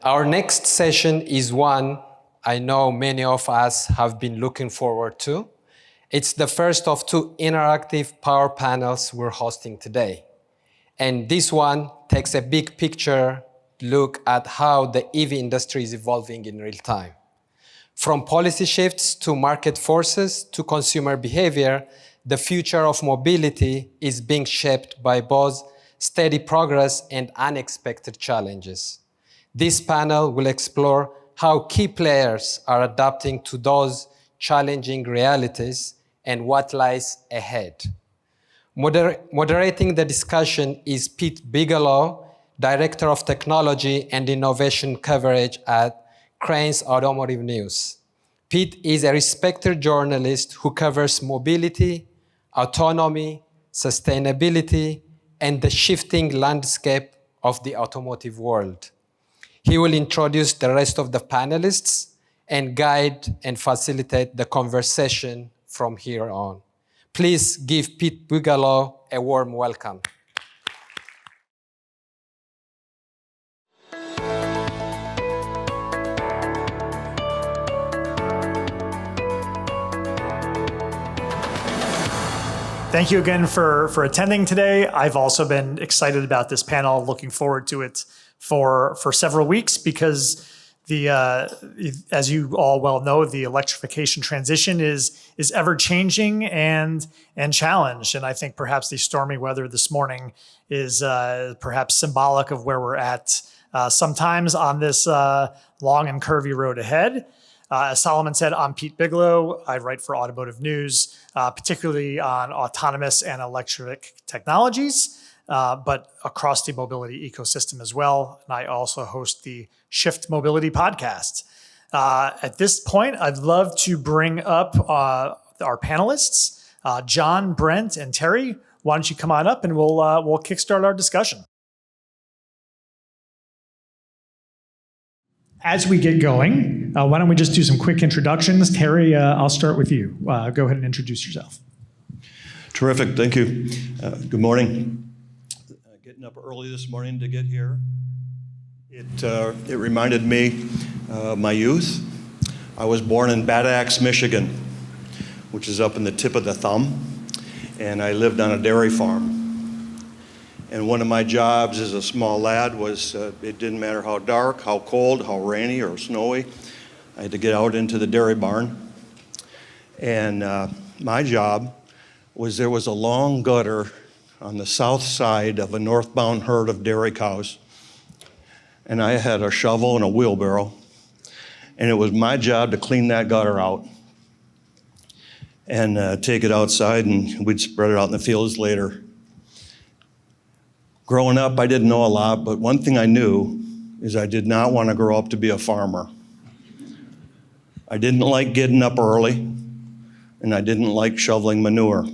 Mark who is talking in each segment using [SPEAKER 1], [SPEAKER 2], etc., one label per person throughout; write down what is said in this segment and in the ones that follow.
[SPEAKER 1] Our next session is one I know many of us have been looking forward to. It's the first of two interactive power panels we're hosting today. And this one takes a big picture look at how the EV industry is evolving in real time. From policy shifts to market forces to consumer behavior, the future of mobility is being shaped by both steady progress and unexpected challenges. This panel will explore how key players are adapting to those challenging realities and what lies ahead. Moderating the discussion is Pete Bigelow, Director of Technology and Innovation Coverage at Crain's Automotive News. Pete is a respected journalist who covers mobility, autonomy, sustainability, and the shifting landscape of the automotive world. He will introduce the rest of the panelists and guide and facilitate the conversation from here on. Please give Pete Bigelow a warm welcome.
[SPEAKER 2] Thank you again for attending today. I've also been excited about this panel, looking forward to it for several weeks because as you all well know, the electrification transition is ever changing and challenged. And I think perhaps the stormy weather this morning is perhaps symbolic of where we're at sometimes on this long and curvy road ahead. As Solomon said, I'm Pete Bigelow. I write for Automotive News, particularly on autonomous and electric technologies, but across the mobility ecosystem as well. And I also host the Shift Mobility podcast. At this point, I'd love to bring up our panelists, John, Brent, and Terry. Why don't you come on up and we'll kickstart our discussion. As we get going, why don't we just do some quick introductions? Terry, I'll start with you. Go ahead and introduce yourself.
[SPEAKER 3] Terrific, thank you. Good morning. Getting up early this morning to get here. It reminded me of my youth. I was born in Bad Axe, Michigan, which is up in the tip of the thumb, and I lived on a dairy farm. And one of my jobs as a small lad was, it didn't matter how dark, how cold, how rainy or snowy, I had to get out into the dairy barn. And my job was there was a long gutter on the south side of a northbound herd of dairy cows. And I had a shovel and a wheelbarrow. And it was my job to clean that gutter out and take it outside, and we'd spread it out in the fields later. Growing up, I didn't know a lot, but one thing I knew is I did not want to grow up to be a farmer. I didn't like getting up early, and I didn't like shoveling manure.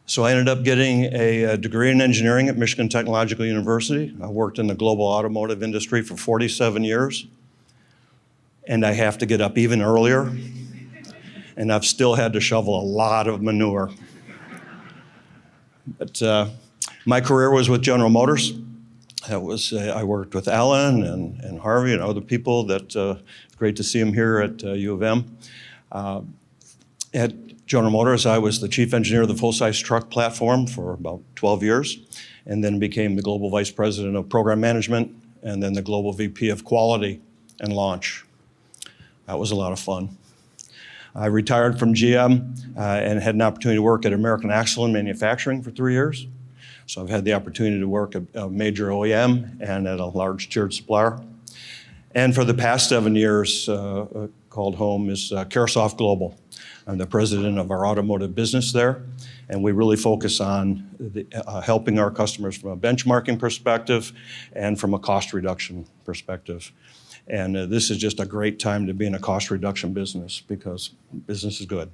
[SPEAKER 3] So I ended up getting a degree in engineering at Michigan Technological University. I worked in the global automotive industry for 47 years, and I have to get up even earlier, and I've still had to shovel a lot of manure. But my career was with General Motors. I worked with Alan and Harvey and other people. Great to see them here at U of M. At General Motors, I was the chief engineer of the full-size truck platform for about 12 years, and then became the global vice president of program management, and then the global VP of quality and launch. That was a lot of fun. I retired from GM and had an opportunity to work at American Axle and Manufacturing for 3 years. So I've had the opportunity to work at a major OEM and at a large tiered supplier. And for the past 7 years, called home is Caresoft Global. I'm the president of our automotive business there, and we really focus on helping our customers from a benchmarking perspective and from a cost reduction perspective. And this is just a great time to be in a cost reduction business because business is good.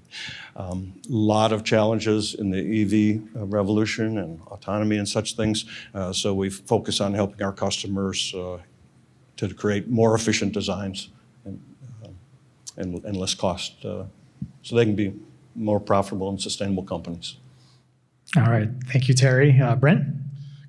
[SPEAKER 3] Lot of challenges in the EV revolution and autonomy and such things. So we focus on helping our customers to create more efficient designs and less cost so they can be more profitable and sustainable companies.
[SPEAKER 2] All right, thank you, Terry. Brent?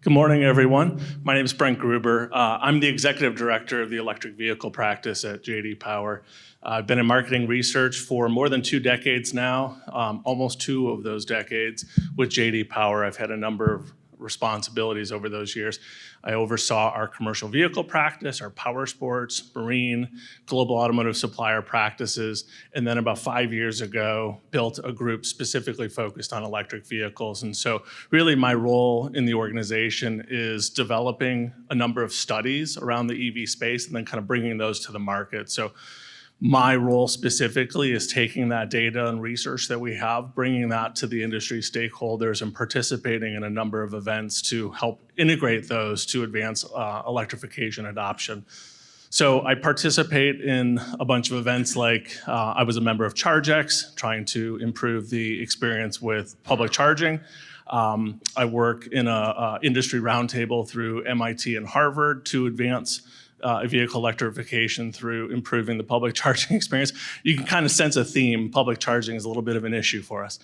[SPEAKER 4] Good morning, everyone. My name is Brent Gruber. I'm the Executive Director of the Electric Vehicle Practice at J.D. Power. I've been in marketing research for more than 2 decades now, almost 2 of those decades with J.D. Power. I've had a number of responsibilities over those years. I oversaw our commercial vehicle practice, our power sports, marine, global automotive supplier practices, and then about 5 years ago, built a group specifically focused on electric vehicles. And so really my role in the organization is developing a number of studies around the EV space and then kind of bringing those to the market. So my role specifically is taking that data and research that we have, bringing that to the industry stakeholders and participating in a number of events to help integrate those to advance electrification adoption. So I participate in a bunch of events like I was a member of ChargeX, trying to improve the experience with public charging. I work in a industry roundtable through MIT and Harvard to advance vehicle electrification through improving the public charging experience. You can kind of sense a theme. Public charging is a little bit of an issue for us.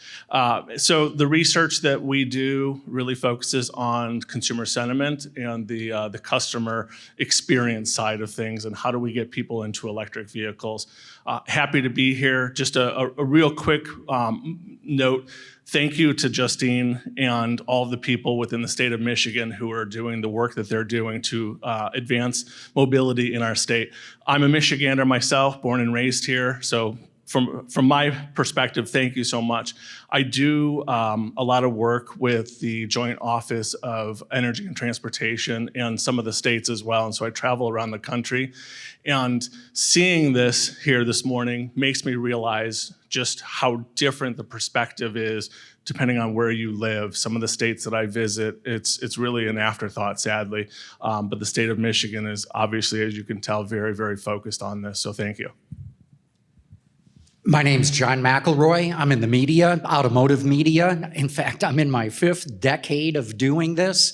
[SPEAKER 4] So the research that we do really focuses on consumer sentiment and the customer experience side of things and how do we get people into electric vehicles. Happy to be here. Just a real quick note. Thank you to Justine and all of the people within the state of Michigan who are doing the work that they're doing to advance mobility in our state. I'm a Michigander myself, born and raised here, so from my perspective, thank you so much. I do a lot of work with the Joint Office of Energy and Transportation and some of the states as well, and so I travel around the country. And seeing this here this morning makes me realize just how different the perspective is depending on where you live. Some of the states that I visit, it's really an afterthought, sadly. But the state of Michigan is obviously, as you can tell, very, very focused on this, so thank you.
[SPEAKER 5] My name's John McElroy. I'm in the media, automotive media. In fact, I'm in my 5th decade of doing this.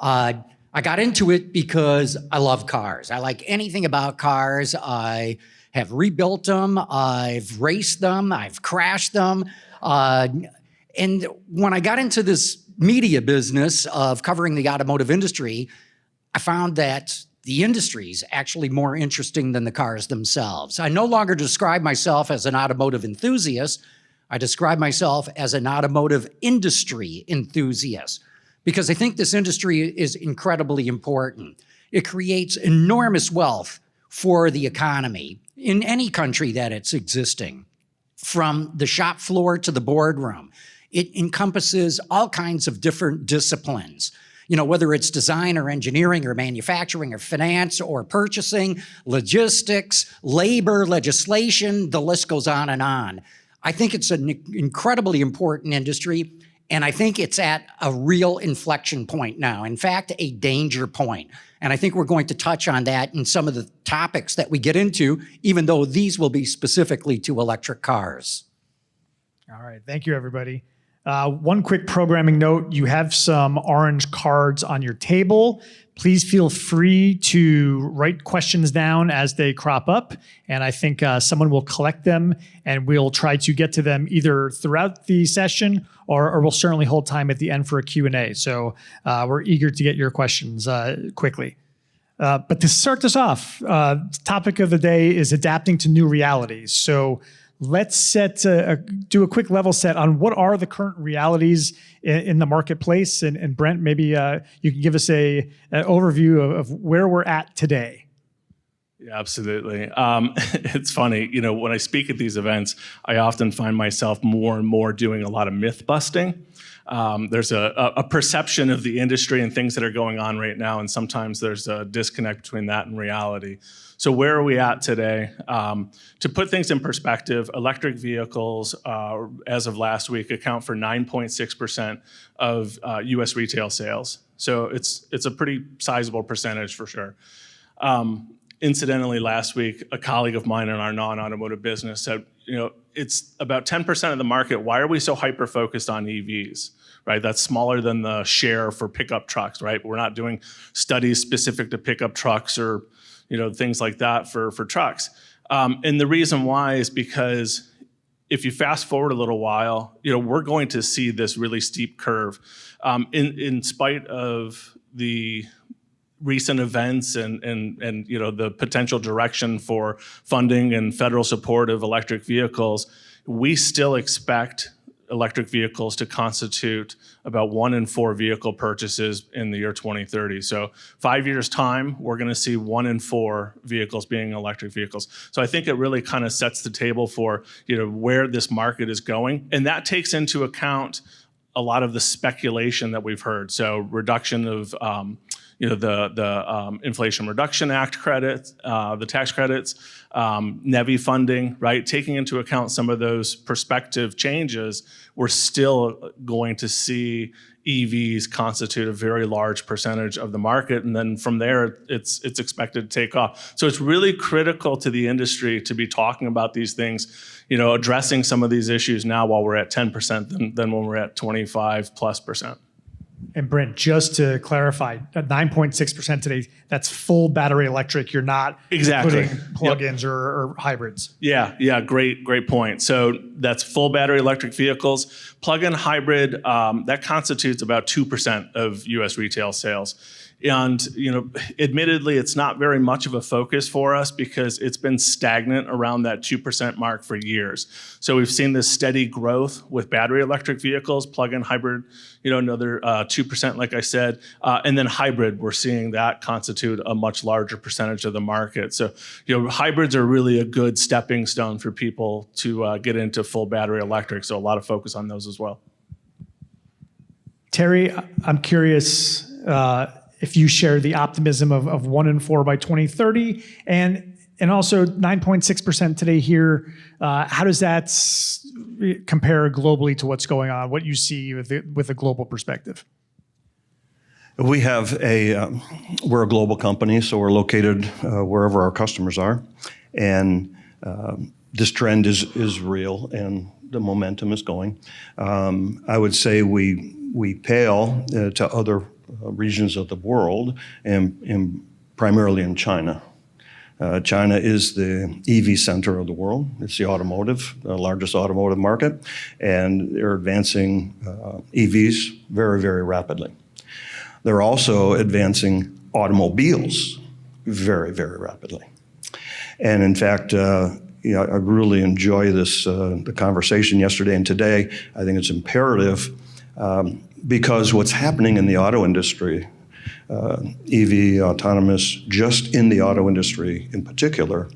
[SPEAKER 5] I got into it because I love cars. I like anything about cars. I have rebuilt them. I've raced them. I've crashed them. And when I got into this media business of covering the automotive industry, I found that the industry is actually more interesting than the cars themselves. I no longer describe myself as an automotive enthusiast. I describe myself as an automotive industry enthusiast because I think this industry is incredibly important. It creates enormous wealth for the economy in any country that it's existing, from the shop floor to the boardroom. It encompasses all kinds of different disciplines. You know, whether it's design or engineering or manufacturing or finance or purchasing, logistics, labor, legislation, the list goes on and on. I think it's an incredibly important industry, and I think it's at a real inflection point now. In fact, a danger point. And I think we're going to touch on that in some of the topics that we get into, even though these will be specifically to electric cars.
[SPEAKER 2] All right, thank you, everybody. One quick programming note, you have some orange cards on your table. Please feel free to write questions down as they crop up, and I think someone will collect them, and we'll try to get to them either throughout the session or we'll certainly hold time at the end for a Q&A. So we're eager to get your questions quickly. But to start this off, topic of the day is adapting to new realities. So let's do a quick level set on what are the current realities in the marketplace. And Brent, maybe you can give us an overview of where we're at today.
[SPEAKER 4] Yeah, absolutely. It's funny, you know, when I speak at these events, I often find myself more and more doing a lot of myth busting. There's a perception of the industry and things that are going on right now, and sometimes there's a disconnect between that and reality. So where are we at today? To put things in perspective, electric vehicles, as of last week, account for 9.6% of US retail sales. So it's a pretty sizable percentage for sure. Incidentally, last week, a colleague of mine in our non-automotive business said, you know, it's about 10% of the market. Why are we so hyper-focused on EVs, right? That's smaller than the share for pickup trucks, right? We're not doing studies specific to pickup trucks or, you know, things like that for trucks. And the reason why is because if you fast forward a little while, you know, we're going to see this really steep curve. In spite of the recent events and the potential direction for funding and federal support of electric vehicles, we still expect electric vehicles to constitute about 1 in 4 vehicle purchases in the year 2030. So 5 years time, we're going to see 1 in 4 vehicles being electric vehicles. So I think it really kind of sets the table for where this market is going, and that takes into account a lot of the speculation that we've heard. So reduction of the Inflation Reduction Act credits, the tax credits, NEVI funding, right? Taking into account some of those prospective changes, we're still going to see EVs constitute a very large percentage of the market, and then from there, it's expected to take off. So it's really critical to the industry to be talking about these things, addressing some of these issues now while we're at 10% than when we're at 25+%.
[SPEAKER 2] And Brent, just to clarify, at 9.6% today, that's full battery electric. You're not
[SPEAKER 4] Exactly.
[SPEAKER 2] putting plug-ins or hybrids.
[SPEAKER 4] Yeah, great point. So that's full battery electric vehicles. Plug-in hybrid, that constitutes about 2% of U.S. retail sales. And, admittedly, it's not very much of a focus for us because it's been stagnant around that 2% mark for years. So we've seen this steady growth with battery electric vehicles, plug-in hybrid, another 2%, like I said. And then hybrid, we're seeing that constitute a much larger percentage of the market. So, hybrids are really a good stepping stone for people to get into full battery electric. So a lot of focus on those as well.
[SPEAKER 2] Terry, I'm curious if you share the optimism of 1 in 4 by 2030, and also 9.6% today here. How does that compare globally to what's going on? What you see with a global perspective?
[SPEAKER 3] We have we're a global company, so we're located wherever our customers are, and this trend is real, and the momentum is going. I would say we pale to other regions of the world, and primarily in China. China is the EV center of the world. It's the largest automotive market, and they're advancing EVs very, very rapidly. They're also advancing automobiles very, very rapidly. And in fact, I really enjoy the conversation yesterday and today. I think it's imperative because what's happening in the auto industry, EV, autonomous, just in the auto industry in particular,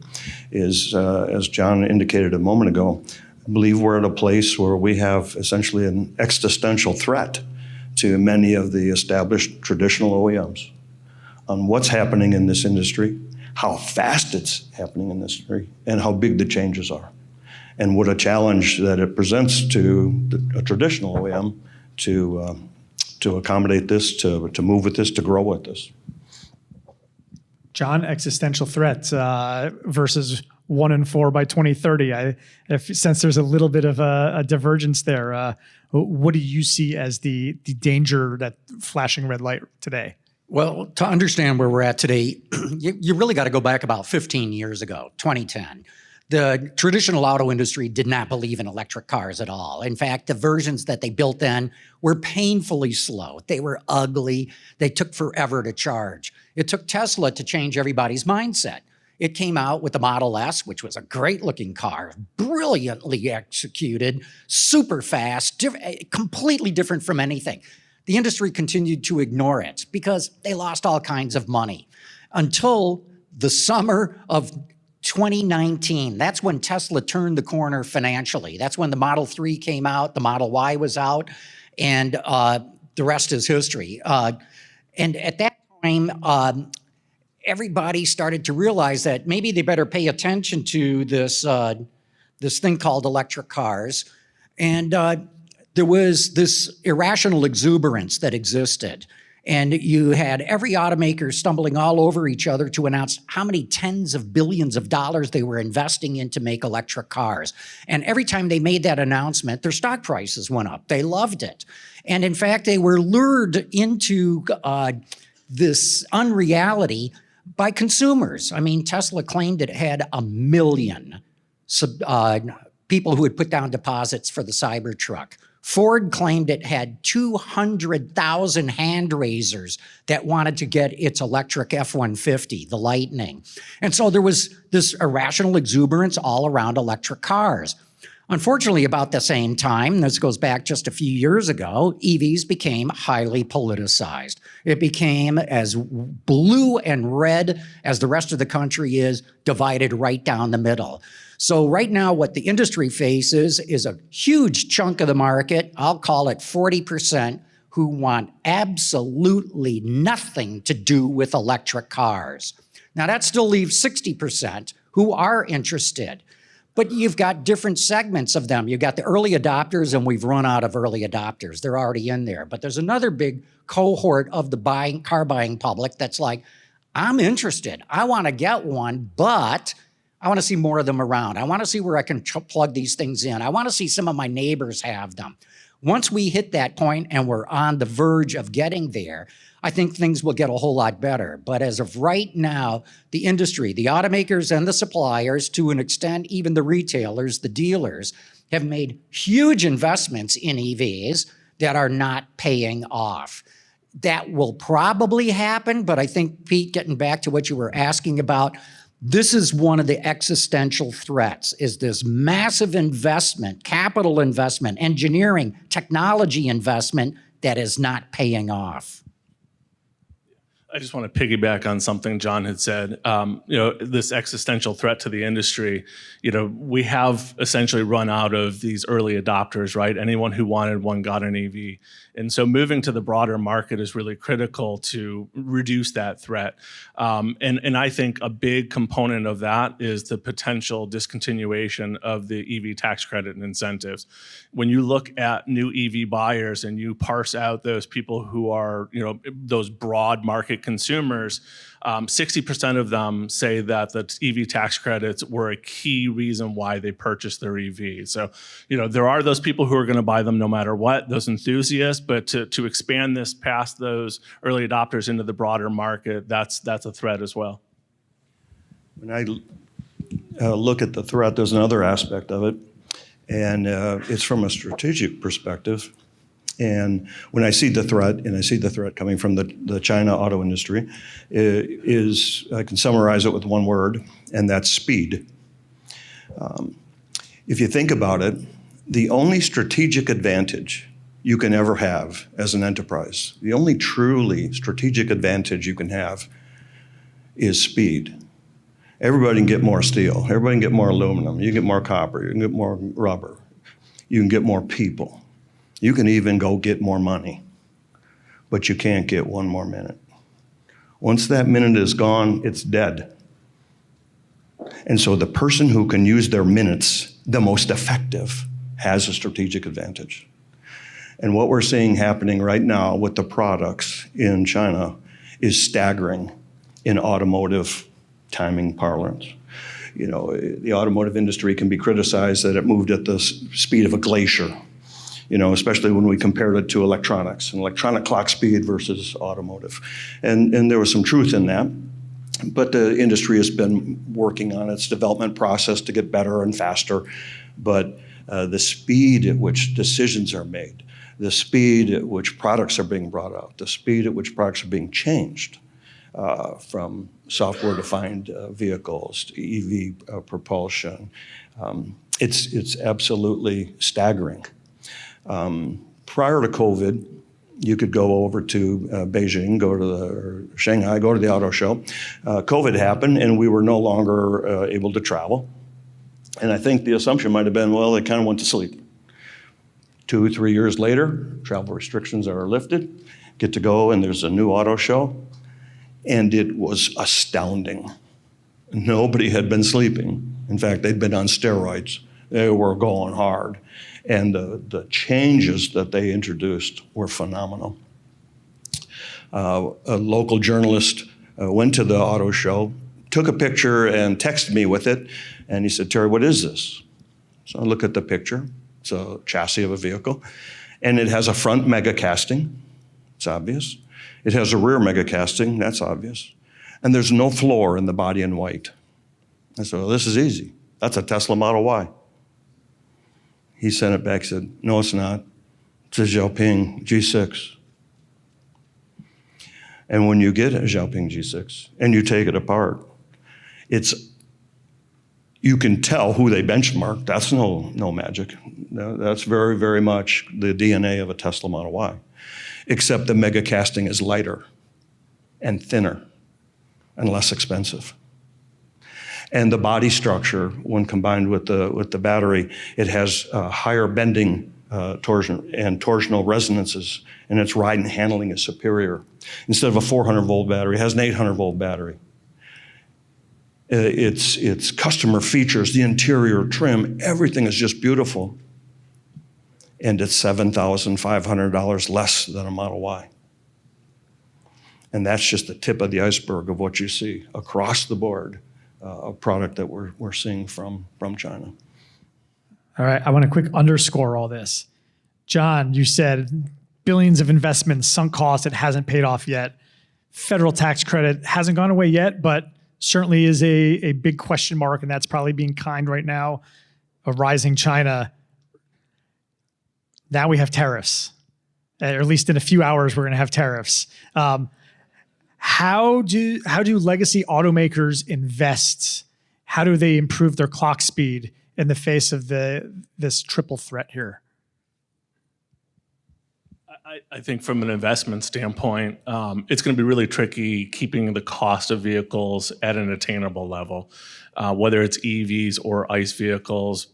[SPEAKER 3] is, as John indicated a moment ago, I believe we're at a place where we have essentially an existential threat to many of the established traditional OEMs on what's happening in this industry, how fast it's happening in this industry, and how big the changes are, and what a challenge that it presents to a traditional OEM to accommodate this, to move with this, to grow with this.
[SPEAKER 2] John, existential threat versus 1 in 4 by 2030. Since there's a little bit of a divergence there, what do you see as the danger, that flashing red light today?
[SPEAKER 5] Well, to understand where we're at today, you really got to go back about 15 years ago, 2010. The traditional auto industry did not believe in electric cars at all. In fact, the versions that they built then were painfully slow. They were ugly. They took forever to charge. It took Tesla to change everybody's mindset. It came out with the Model S, which was a great-looking car, brilliantly executed, super fast, completely different from anything. The industry continued to ignore it because they lost all kinds of money until the summer of 2019. That's when Tesla turned the corner financially. That's when the Model 3 came out, the Model Y was out, and the rest is history. And at that time, everybody started to realize that maybe they better pay attention to this thing called electric cars. And there was this irrational exuberance that existed. And you had every automaker stumbling all over each other to announce how many tens of billions of dollars they were investing in to make electric cars. And every time they made that announcement, their stock prices went up. They loved it. And in fact, they were lured into this unreality by consumers. I mean, Tesla claimed it had 1 million people who had put down deposits for the Cybertruck. Ford claimed it had 200,000 hand raisers that wanted to get its electric F-150, the Lightning. And so there was this irrational exuberance all around electric cars. Unfortunately, about the same time, this goes back just a few years ago, EVs became highly politicized. It became as blue and red as the rest of the country is, divided right down the middle. So right now, what the industry faces is a huge chunk of the market, I'll call it 40%, who want absolutely nothing to do with electric cars. Now, that still leaves 60% who are interested. But you've got different segments of them. You've got the early adopters, and we've run out of early adopters. They're already in there. But there's another big cohort of the car buying public that's like, I'm interested. I want to get one, but I want to see more of them around. I want to see where I can plug these things in. I want to see some of my neighbors have them. Once we hit that point and we're on the verge of getting there, I think things will get a whole lot better. But as of right now, the industry, the automakers and the suppliers, to an extent, even the retailers, the dealers, have made huge investments in EVs that are not paying off. That will probably happen, but I think, Pete, getting back to what you were asking about, this is one of the existential threats, is this massive investment, capital investment, engineering, technology investment that is not paying off.
[SPEAKER 4] I just want to piggyback on something John had said. This existential threat to the industry, we have essentially run out of these early adopters, right? Anyone who wanted one got an EV. And so moving to the broader market is really critical to reduce that threat. And I think a big component of that is the potential discontinuation of the EV tax credit and incentives. When you look at new EV buyers and you parse out those people who are, those broad market consumers, 60% of them say that the EV tax credits were a key reason why they purchased their EV. So, there are those people who are going to buy them no matter what, those enthusiasts, but to expand this past those early adopters into the broader market, that's a threat as well.
[SPEAKER 3] When I look at the threat, there's another aspect of it, and it's from a strategic perspective. And when I see the threat, and I see the threat coming from the China auto industry, I can summarize it with one word, and that's speed. If you think about it, the only strategic advantage you can ever have as an enterprise, the only truly strategic advantage you can have is speed. Everybody can get more steel. Everybody can get more aluminum. You can get more copper. You can get more rubber. You can get more people. You can even go get more money, but you can't get one more minute. Once that minute is gone, it's dead. And so the person who can use their minutes the most effective has a strategic advantage. And what we're seeing happening right now with the products in China is staggering in automotive timing parlance. The automotive industry can be criticized that it moved at the speed of a glacier. Especially when we compared it to electronics and electronic clock speed versus automotive. And there was some truth in that, but the industry has been working on its development process to get better and faster. But the speed at which decisions are made, the speed at which products are being brought out, the speed at which products are being changed from software-defined vehicles to EV propulsion, it's absolutely staggering. Prior to COVID, you could go over to Beijing, or Shanghai, go to the auto show. COVID happened, and we were no longer able to travel. And I think the assumption might have been, well, they kind of went to sleep. 2 or 3 years later, travel restrictions are lifted, get to go, and there's a new auto show. And it was astounding. Nobody had been sleeping. In fact, they'd been on steroids. They were going hard. And the changes that they introduced were phenomenal. A local journalist went to the auto show, took a picture and texted me with it, and he said, "Terry, what is this?" So I look at the picture. It's a chassis of a vehicle, and it has a front mega casting. It's obvious. It has a rear mega casting. That's obvious. And there's no floor in the body in white. I said, "Well, this is easy. That's a Tesla Model Y." He sent it back, said, "No, it's not. It's a Xiaoping G6. And when you get a Xiaoping G6 and you take it apart, you can tell who they benchmarked. That's no magic. No, that's very, very much the DNA of a Tesla Model Y, except the mega casting is lighter and thinner and less expensive. And the body structure, when combined with the battery, it has higher bending torsion and torsional resonances, and its ride and handling is superior. Instead of a 400-volt battery, it has an 800-volt battery. Its customer features, the interior trim, everything is just beautiful. And it's $7,500 less than a Model Y. And that's just the tip of the iceberg of what you see across the board, a product that we're seeing from China.
[SPEAKER 2] All right, I want to quick underscore all this. John, you said billions of investments, sunk cost, it hasn't paid off yet. Federal tax credit hasn't gone away yet, but certainly is a big question mark, and that's probably being kind right now. A rising China. Now we have tariffs, or at least in a few hours we're going to have tariffs. How do legacy automakers invest? How do they improve their clock speed in the face of this triple threat here?
[SPEAKER 4] I think from an investment standpoint, it's going to be really tricky keeping the cost of vehicles at an attainable level. Whether it's EVs or ICE vehicles,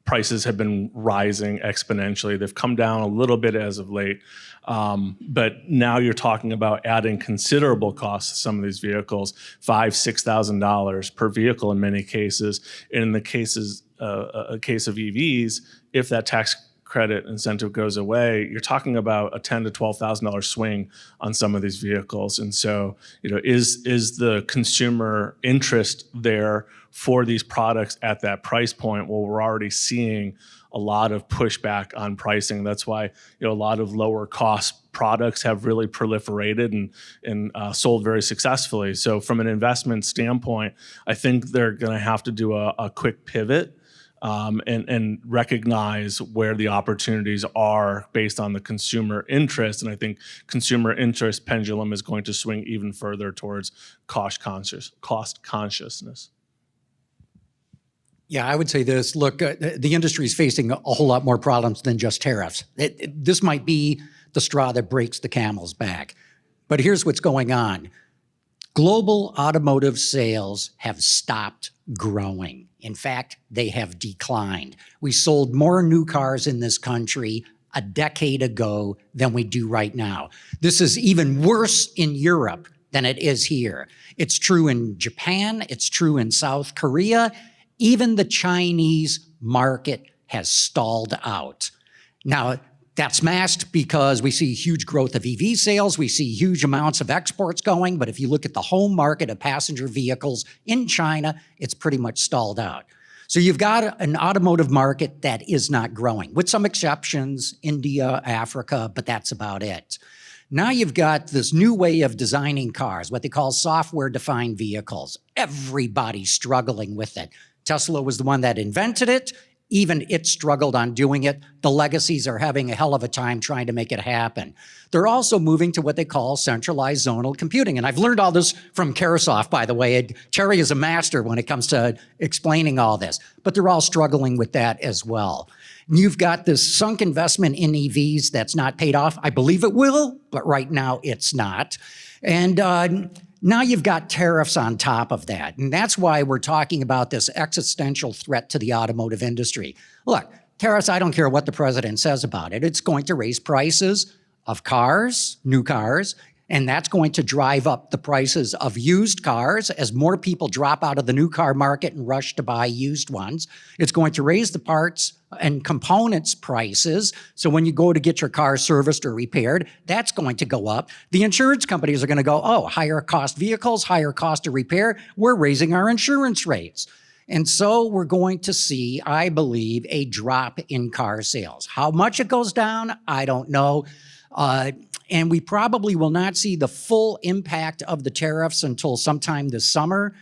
[SPEAKER 4] prices have been rising exponentially. They've come down a little bit as of late, but now you're talking about adding considerable costs to some of these vehicles, $5,000, $6,000 per vehicle in many cases. And in the cases, a case of EVs, if that tax credit incentive goes away, you're talking about a $10,000 to $12,000 swing on some of these vehicles. And so, is the consumer interest there for these products at that price point? Well, we're already seeing a lot of pushback on pricing. That's why a lot of lower cost products have really proliferated and sold very successfully. So from an investment standpoint, I think they're going to have to do a quick pivot and recognize where the opportunities are based on the consumer interest. And I think consumer interest pendulum is going to swing even further towards cost consciousness.
[SPEAKER 5] Yeah, I would say this. Look, the industry is facing a whole lot more problems than just tariffs. This might be the straw that breaks the camel's back. But here's what's going on. Global automotive sales have stopped growing. In fact, they have declined. We sold more new cars in this country a decade ago than we do right now. This is even worse in Europe than it is here. It's true in Japan. It's true in South Korea. Even the Chinese market has stalled out. Now, that's masked because we see huge growth of EV sales. We see huge amounts of exports going. But if you look at the home market of passenger vehicles in China, it's pretty much stalled out. So you've got an automotive market that is not growing, with some exceptions, India, Africa, but that's about it. Now you've got this new way of designing cars, what they call software-defined vehicles. Everybody's struggling with it. Tesla was the one that invented it. Even it struggled on doing it. The legacies are having a hell of a time trying to make it happen. They're also moving to what they call centralized zonal computing. And I've learned all this from Caresoft, by the way. Terry is a master when it comes to explaining all this. But they're all struggling with that as well. You've got this sunk investment in EVs that's not paid off. I believe it will, but right now it's not. And now you've got tariffs on top of that. And that's why we're talking about this existential threat to the automotive industry. Look, tariffs, I don't care what the president says about it. It's going to raise prices of cars, new cars, and that's going to drive up the prices of used cars as more people drop out of the new car market and rush to buy used ones. It's going to raise the parts and components prices. So when you go to get your car serviced or repaired, that's going to go up. The insurance companies are going to go, oh, higher cost vehicles, higher cost to repair. We're raising our insurance rates. And so we're going to see, I believe, a drop in car sales. How much it goes down, I don't know. And we probably will not see the full impact of the tariffs until sometime this summer.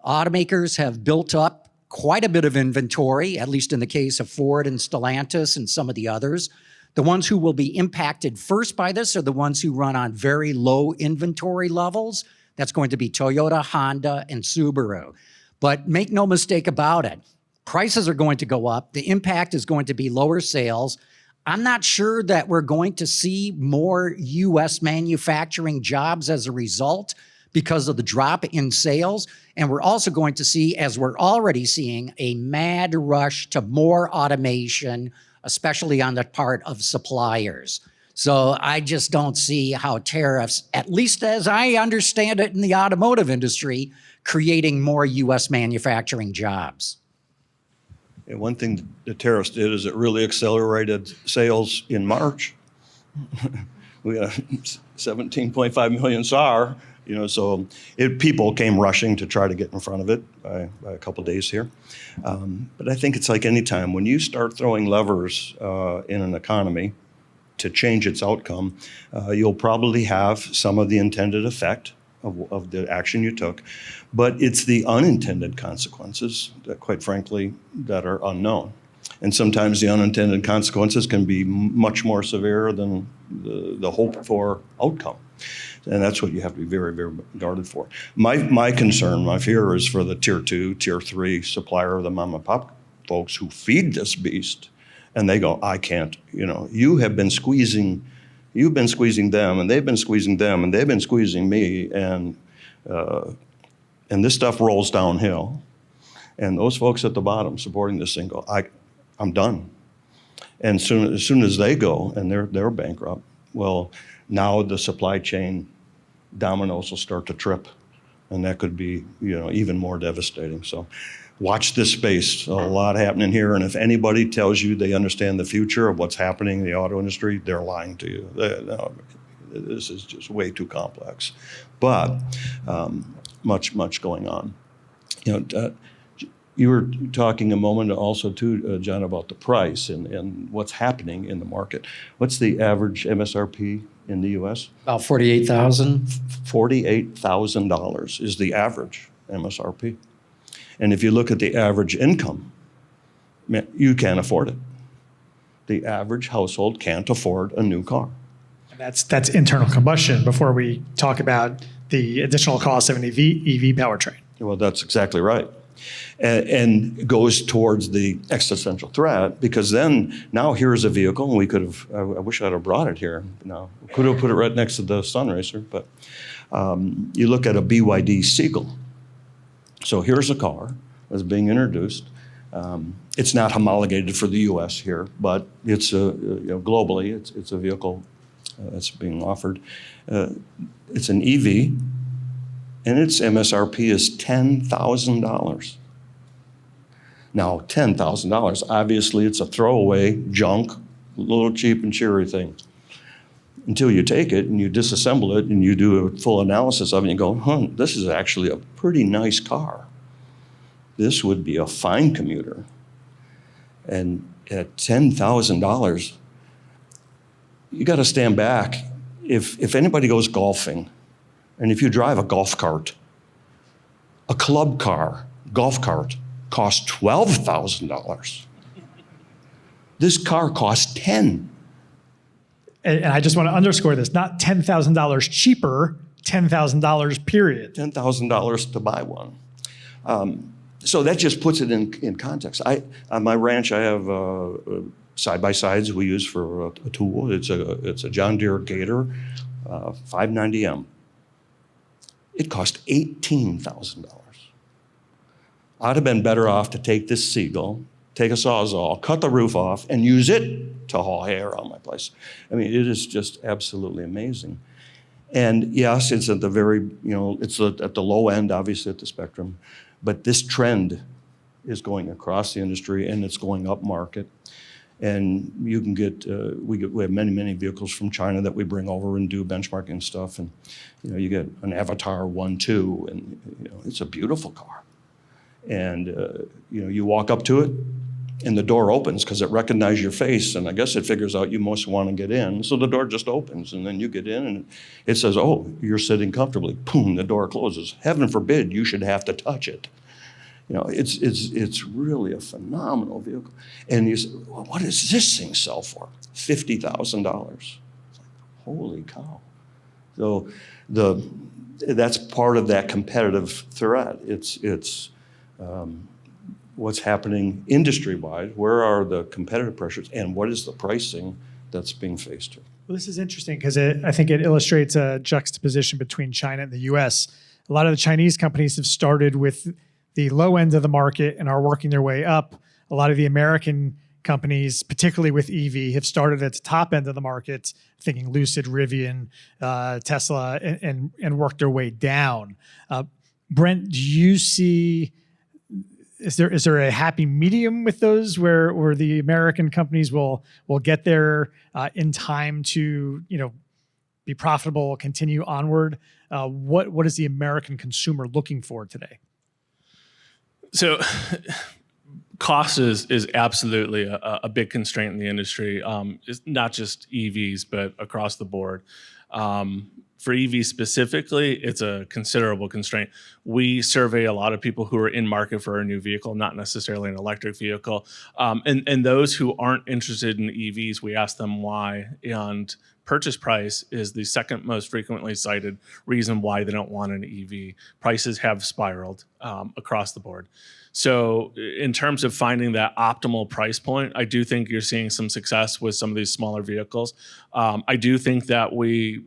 [SPEAKER 5] Automakers have built up quite a bit of inventory, at least in the case of Ford and Stellantis and some of the others. The ones who will be impacted first by this are the ones who run on very low inventory levels. That's going to be Toyota, Honda, and Subaru. But make no mistake about it, prices are going to go up. The impact is going to be lower sales. I'm not sure that we're going to see more U.S. manufacturing jobs as a result because of the drop in sales. And we're also going to see, as we're already seeing, a mad rush to more automation, especially on the part of suppliers. So I just don't see how tariffs, at least as I understand it in the automotive industry, creating more U.S. manufacturing jobs.
[SPEAKER 3] And one thing the tariffs did is it really accelerated sales in March. We had 17.5 million SAR, so people came rushing to try to get in front of it by a couple of days here. But I think it's like any time, when you start throwing levers in an economy to change its outcome, you'll probably have some of the intended effect of the action you took, but it's the unintended consequences that, quite frankly, that are unknown. And sometimes the unintended consequences can be much more severe than the hoped for outcome. And that's what you have to be very, very guarded for. My concern, my fear is for the tier 2, tier 3 supplier, the mom and pop folks who feed this beast, and they go, I can't, you've been squeezing them, and they've been squeezing them, and they've been squeezing me, and this stuff rolls downhill. And those folks at the bottom supporting this thing go, I'm done. And as soon as they go and they're bankrupt, well, now the supply chain dominoes will start to trip, and that could be even more devastating. So watch this space. A lot happening here, and if anybody tells you they understand the future of what's happening in the auto industry, they're lying to you. This is just way too complex, but much going on. You were talking a moment also too, John, about the price and what's happening in the market. What's the average MSRP in the U.S.?
[SPEAKER 5] About $48,000.
[SPEAKER 3] $48,000 is the average MSRP. And if you look at the average income, you can't afford it. The average household can't afford a new car.
[SPEAKER 2] And that's internal combustion before we talk about the additional cost of an EV powertrain.
[SPEAKER 3] Well, that's exactly right. And it goes towards the existential threat, because now here's a vehicle, and we could have, I wish I'd have brought it here. No, could have put it right next to the Sunracer, but you look at a BYD Seagull. So here's a car that's being introduced. It's not homologated for the U.S. here, but it's globally, it's a vehicle that's being offered. It's an EV, and its MSRP is $10,000. Now, $10,000, obviously it's a throwaway junk, little cheap and cheery thing. Until you take it and you disassemble it and you do a full analysis of it and you go, this is actually a pretty nice car. This would be a fine commuter. And at $10,000, you got to stand back. If anybody goes golfing, and if you drive a golf cart, a club car, golf cart, costs $12,000. This car costs $10,000.
[SPEAKER 2] And I just want to underscore this, not $10,000 cheaper, $10,000 period.
[SPEAKER 3] $10,000 to buy one. So that just puts it in context. On my ranch, I have side-by-sides we use for a tool. It's a John Deere Gator 590M. It cost $18,000. I'd have been better off to take this Seagull, take a Sawzall, cut the roof off, and use it to haul hay around my place. I mean, it is just absolutely amazing. And yes, it's at the very, it's at the low end, obviously, at the spectrum. But this trend is going across the industry, and it's going up market. And you can get, we have many vehicles from China that we bring over and do benchmarking stuff. And, you get an Avatar 1, 2, and, it's a beautiful car. And, you walk up to it, and the door opens because it recognizes your face, and I guess it figures out you most want to get in. So the door just opens, and then you get in, and it says, oh, you're sitting comfortably. Boom, the door closes. Heaven forbid you should have to touch it. You know, it's really a phenomenal vehicle. And you say, well, what does this thing sell for? $50,000. It's like, holy cow. So that's part of that competitive threat. It's what's happening industry-wide, where are the competitive pressures, and what is the pricing that's being faced here?
[SPEAKER 2] Well, this is interesting because I think it illustrates a juxtaposition between China and the US. A lot of the Chinese companies have started with the low end of the market and are working their way up. A lot of the American companies, particularly with EV, have started at the top end of the market, thinking Lucid, Rivian, Tesla, and worked their way down. Brent, do you see, is there a happy medium with those where the American companies will get there in time to be profitable, continue onward? What is the American consumer looking for today?
[SPEAKER 4] So cost is absolutely a big constraint in the industry. It's not just EVs, but across the board. For EV specifically, it's a considerable constraint. We survey a lot of people who are in market for a new vehicle, not necessarily an electric vehicle. And those who aren't interested in EVs, we ask them why. And purchase price is the second most frequently cited reason why they don't want an EV. Prices have spiraled across the board. So in terms of finding that optimal price point, I do think you're seeing some success with some of these smaller vehicles. I do think that we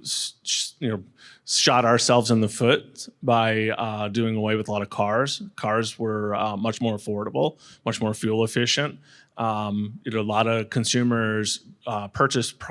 [SPEAKER 4] shot ourselves in the foot by doing away with a lot of cars. Cars were much more affordable, much more fuel efficient. A lot of consumers purchased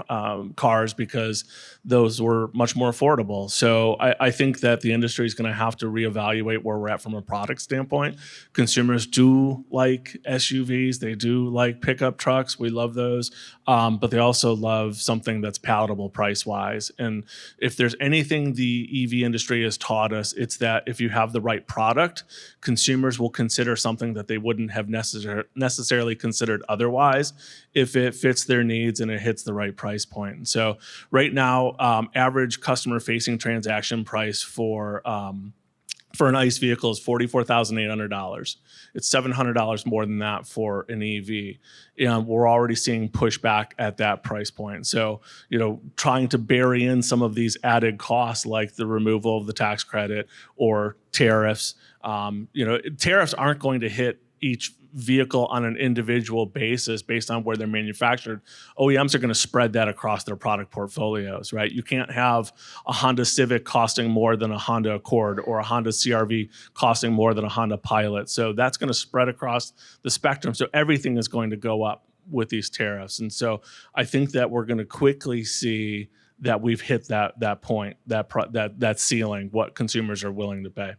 [SPEAKER 4] cars because those were much more affordable. So I think that the industry is going to have to reevaluate where we're at from a product standpoint. Consumers do like SUVs. They do like pickup trucks. We love those. But they also love something that's palatable price-wise. And if there's anything the EV industry has taught us, it's that if you have the right product, consumers will consider something that they wouldn't have necessarily considered otherwise if it fits their needs and it hits the right price point. And so right now, average customer-facing transaction price for an ICE vehicle is $44,800. It's $700 more than that for an EV. And we're already seeing pushback at that price point. So, trying to bury in some of these added costs like the removal of the tax credit or tariffs, tariffs aren't going to hit each vehicle on an individual basis based on where they're manufactured. OEMs are going to spread that across their product portfolios, right? You can't have a Honda Civic costing more than a Honda Accord or a Honda CR-V costing more than a Honda Pilot. So that's going to spread across the spectrum. So everything is going to go up with these tariffs. And so I think that we're going to quickly see that we've hit that point, that ceiling, what consumers are willing to pay.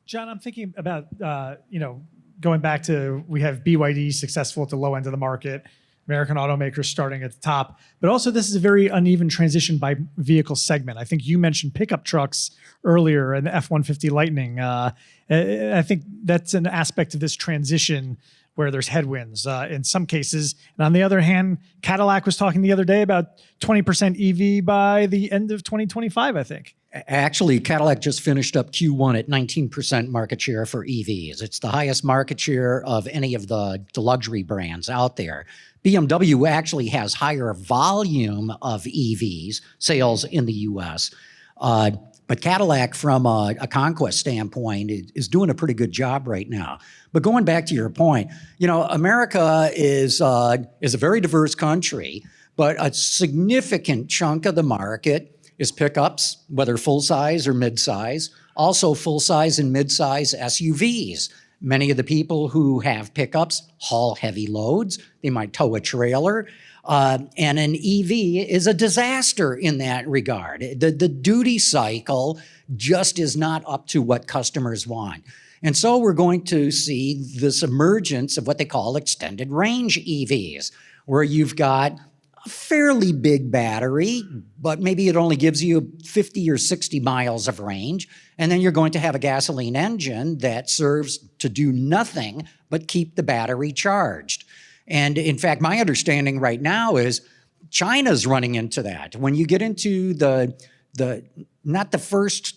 [SPEAKER 2] John, I'm thinking about, going back to, we have BYD successful at the low end of the market, American automakers starting at the top, but also this is a very uneven transition by vehicle segment. I think you mentioned pickup trucks earlier and the F-150 Lightning. I think that's an aspect of this transition where there's headwinds in some cases. And on the other hand, Cadillac was talking the other day about 20% EV by the end of 2025, I think.
[SPEAKER 5] Actually, Cadillac just finished up Q1 at 19% market share for EVs. It's the highest market share of any of the luxury brands out there. BMW actually has higher volume of EVs sales in the US. But Cadillac, from a conquest standpoint, is doing a pretty good job right now. But going back to your point, America is a very diverse country, but a significant chunk of the market is pickups, whether full-size or mid-size, also full-size and mid-size SUVs. Many of the people who have pickups haul heavy loads. They might tow a trailer. And an EV is a disaster in that regard. The duty cycle just is not up to what customers want. And so we're going to see this emergence of what they call extended range EVs, where you've got a fairly big battery, but maybe it only gives you 50 or 60 miles of range. And then you're going to have a gasoline engine that serves to do nothing but keep the battery charged. And in fact, my understanding right now is China's running into that. When you get into not the first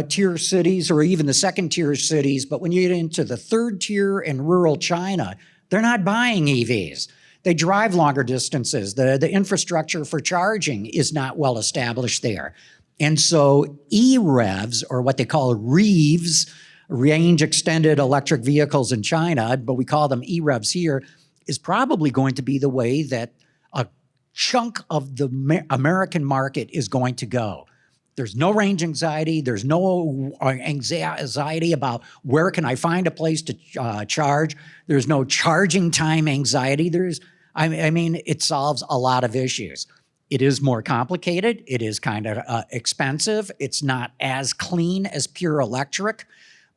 [SPEAKER 5] tier cities or even the second tier cities, but when you get into the third tier and rural China, they're not buying EVs. They drive longer distances. The infrastructure for charging is not well established there. And so EREVs, or what they call REEVs, range extended electric vehicles in China, but we call them EREVs here, is probably going to be the way that a chunk of the American market is going to go. There's no range anxiety. There's no anxiety about where can I find a place to charge. There's no charging time anxiety. I mean, it solves a lot of issues. It is more complicated. It is kind of expensive. It's not as clean as pure electric,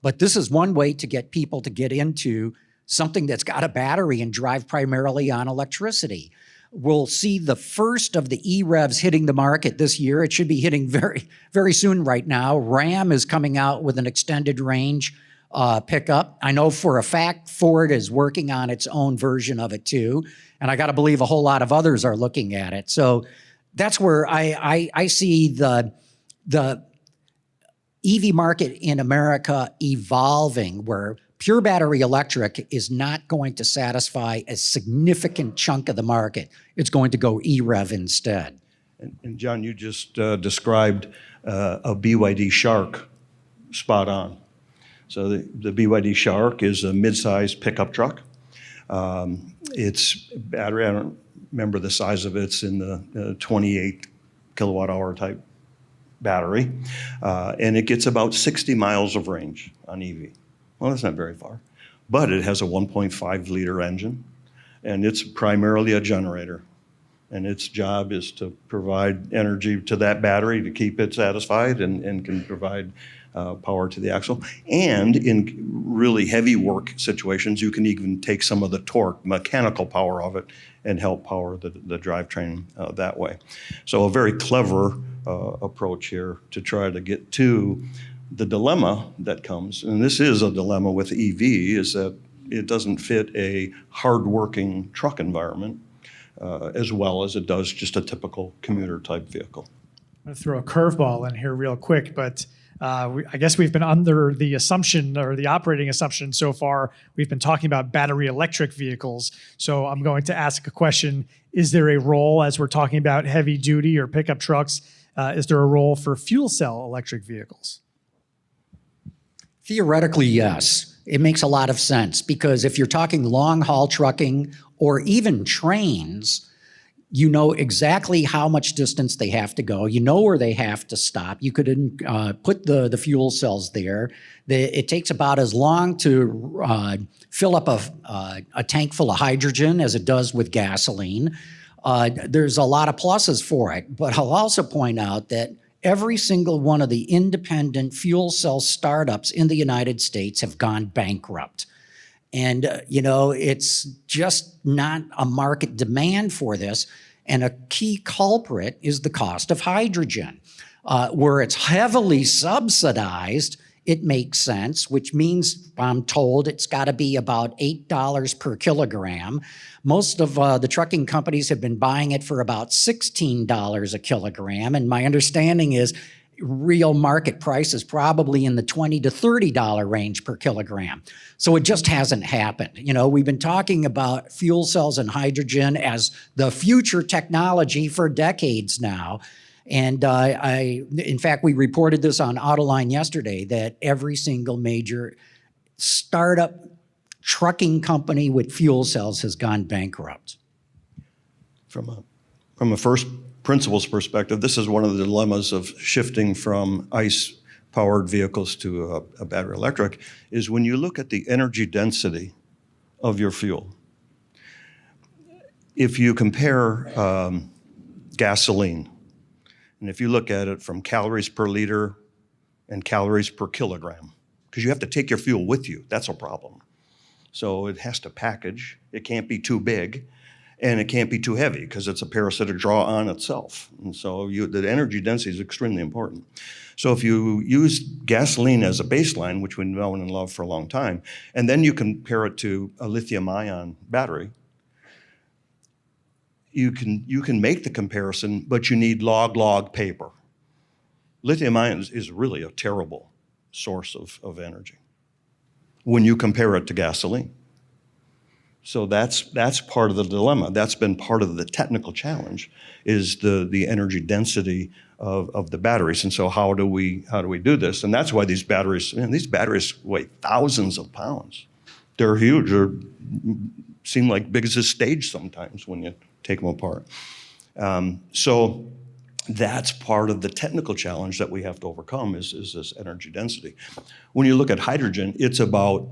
[SPEAKER 5] but this is one way to get people to get into something that's got a battery and drive primarily on electricity. We'll see the first of the EREVs hitting the market this year. It should be hitting very, very soon right now. Ram is coming out with an extended range pickup. I know for a fact Ford is working on its own version of it too. And I got to believe a whole lot of others are looking at it. So that's where I see the EV market in America evolving, where pure battery electric is not going to satisfy a significant chunk of the market. It's going to go EREV instead.
[SPEAKER 3] And John, you just described a BYD Shark spot on. So the BYD Shark is a mid-sized pickup truck. Its battery, I don't remember the size of it, it's in the 28 kilowatt hour type battery. And it gets about 60 miles of range on EV. Well, that's not very far. But it has a 1.5 liter engine, and it's primarily a generator. And its job is to provide energy to that battery to keep it satisfied and can provide power to the axle. And in really heavy work situations, you can even take some of the torque, mechanical power of it, and help power the drivetrain that way. So a very clever approach here to try to get to the dilemma that comes, and this is a dilemma with EV, is that it doesn't fit a hard-working truck environment as well as it does just a typical commuter-type vehicle.
[SPEAKER 2] I'm going to throw a curveball in here real quick, but I guess we've been under the assumption, or the operating assumption so far, we've been talking about battery electric vehicles. So I'm going to ask a question. Is there a role, as we're talking about heavy duty or pickup trucks, is there a role for fuel cell electric vehicles?
[SPEAKER 5] Theoretically, yes. It makes a lot of sense, because if you're talking long-haul trucking or even trains, you know exactly how much distance they have to go. You know where they have to stop. You could put the fuel cells there. It takes about as long to fill up a tank full of hydrogen as it does with gasoline. There's a lot of pluses for it, but I'll also point out that every single one of the independent fuel cell startups in the United States have gone bankrupt. And, you know, it's just not a market demand for this. And a key culprit is the cost of hydrogen. Where it's heavily subsidized, it makes sense, which means, I'm told, it's got to be about $8 per kilogram. Most of the trucking companies have been buying it for about $16 a kilogram. And my understanding is real market price is probably in the $20 to $30 range per kilogram. So it just hasn't happened. You know, we've been talking about fuel cells and hydrogen as the future technology for decades now. And in fact, we reported this on Autoline yesterday, that every single major startup trucking company with fuel cells has gone bankrupt.
[SPEAKER 3] From a first principles perspective, this is one of the dilemmas of shifting from ICE-powered vehicles to a battery electric, is when you look at the energy density of your fuel. If you compare gasoline, and if you look at it from calories per liter and calories per kilogram, because you have to take your fuel with you, that's a problem. So it has to package, it can't be too big, and it can't be too heavy because it's a parasitic draw on itself. And so the energy density is extremely important. So if you use gasoline as a baseline, which we've known and loved for a long time, and then you compare it to a lithium-ion battery, you can make the comparison, but you need log paper. Lithium ion is really a terrible source of energy when you compare it to gasoline. So that's part of the dilemma. That's been part of the technical challenge, is the energy density of the batteries. And so how do we do this? And that's why these batteries weigh thousands of pounds. They're huge. They seem like big as a stage sometimes when you take them apart. So that's part of the technical challenge that we have to overcome is this energy density. When you look at hydrogen, it's about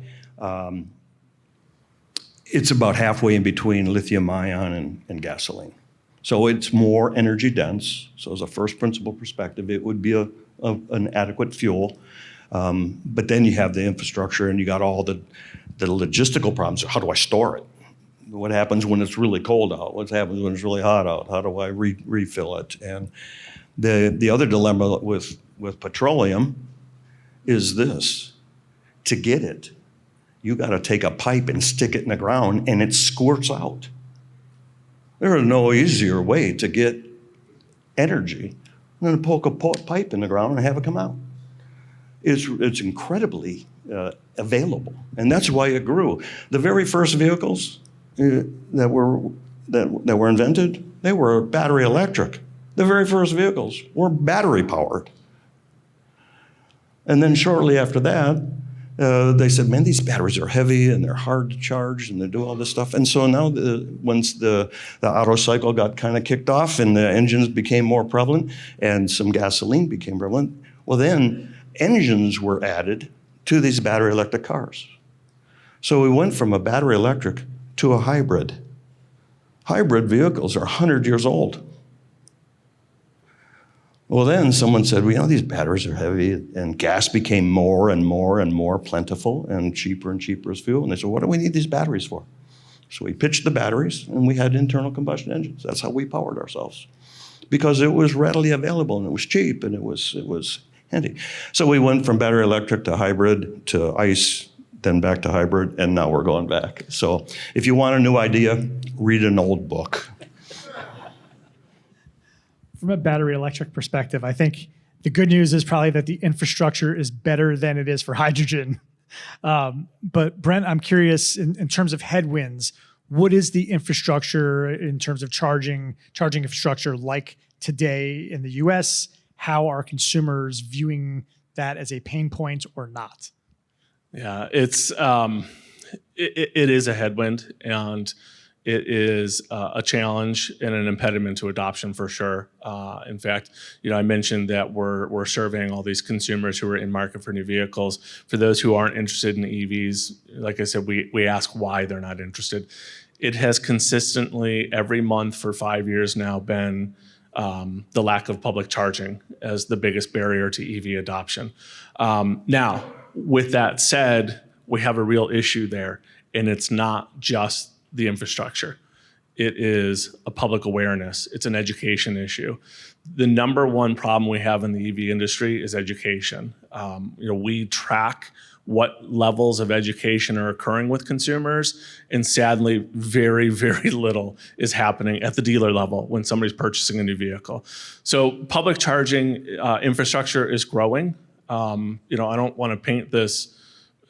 [SPEAKER 3] halfway in between lithium ion and gasoline. So it's more energy dense. So as a first principle perspective, it would be an adequate fuel. But then you have the infrastructure and you got all the logistical problems. How do I store it? What happens when it's really cold out? What happens when it's really hot out? How do I refill it? And the other dilemma with petroleum is this: to get it, you got to take a pipe and stick it in the ground and it squirts out. There is no easier way to get energy than to poke a pipe in the ground and have it come out. It's incredibly available, and that's why it grew. The very first vehicles that were invented, they were battery electric. The very first vehicles were battery powered. And then shortly after that, they said, man, these batteries are heavy and they're hard to charge and they do all this stuff. And so now once the auto cycle got kind of kicked off and the engines became more prevalent and some gasoline became prevalent, well then engines were added to these battery electric cars. So we went from a battery electric to a hybrid. Hybrid vehicles are 100 years old. Well, then someone said, well, these batteries are heavy, and gas became more and more and more plentiful and cheaper as fuel. And they said, what do we need these batteries for? So we pitched the batteries, and we had internal combustion engines. That's how we powered ourselves, because it was readily available, and it was cheap, and it was handy. So we went from battery electric to hybrid to ICE, then back to hybrid, and now we're going back. So if you want a new idea, read an old book.
[SPEAKER 2] From a battery electric perspective, I think the good news is probably that the infrastructure is better than it is for hydrogen. But Brent, I'm curious, in terms of headwinds, what is the infrastructure in terms of charging infrastructure like today in the US? How are consumers viewing that as a pain point or not?
[SPEAKER 4] Yeah, it is a headwind, and it is a challenge and an impediment to adoption for sure. In fact, I mentioned that we're surveying all these consumers who are in market for new vehicles. For those who aren't interested in EVs, like I said, we ask why they're not interested. It has consistently, every month for 5 years now, been the lack of public charging as the biggest barrier to EV adoption. Now, with that said, we have a real issue there, and it's not just the infrastructure. It is a public awareness. It's an education issue. The number one problem we have in the EV industry is education. We track what levels of education are occurring with consumers, and sadly, very, very little is happening at the dealer level when somebody's purchasing a new vehicle. So public charging infrastructure is growing. I don't want to paint this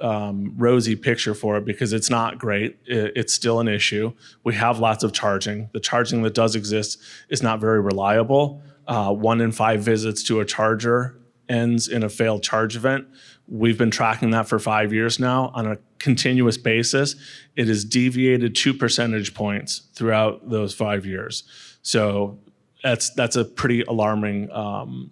[SPEAKER 4] rosy picture for it because it's not great. It's still an issue. We have lots of charging. The charging that does exist is not very reliable. 1 in 5 visits to a charger ends in a failed charge event. We've been tracking that for 5 years now on a continuous basis. It has deviated 2 percentage points throughout those 5 years. So that's a pretty alarming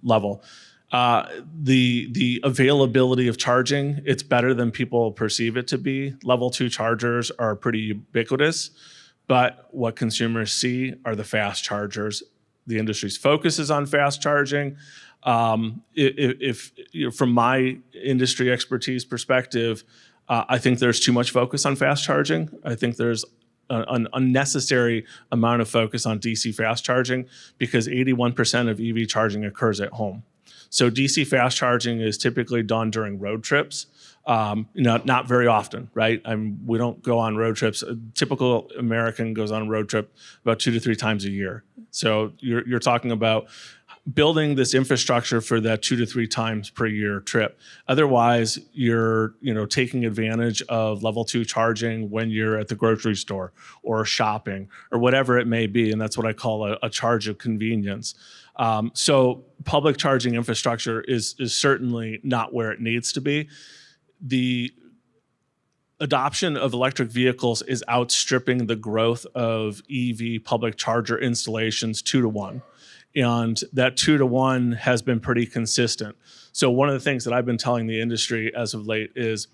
[SPEAKER 4] level. The availability of charging, it's better than people perceive it to be. Level 2 chargers are pretty ubiquitous, but what consumers see are the fast chargers. The industry's focus is on fast charging. If from my industry expertise perspective, I think there's too much focus on fast charging. I think there's an unnecessary amount of focus on DC fast charging because 81% of EV charging occurs at home. So DC fast charging is typically done during road trips, not very often, right? We don't go on road trips. A typical American goes on a road trip about 2 to 3 times a year. So you're talking about building this infrastructure for that 2 to 3 times per year trip. Otherwise, you're taking advantage of level 2 charging when you're at the grocery store or shopping or whatever it may be, and that's what I call a charge of convenience. So public charging infrastructure is certainly not where it needs to be. The adoption of electric vehicles is outstripping the growth of EV public charger installations 2 to 1. And that 2 to 1 has been pretty consistent. So one of the things that I've been telling the industry as of late is,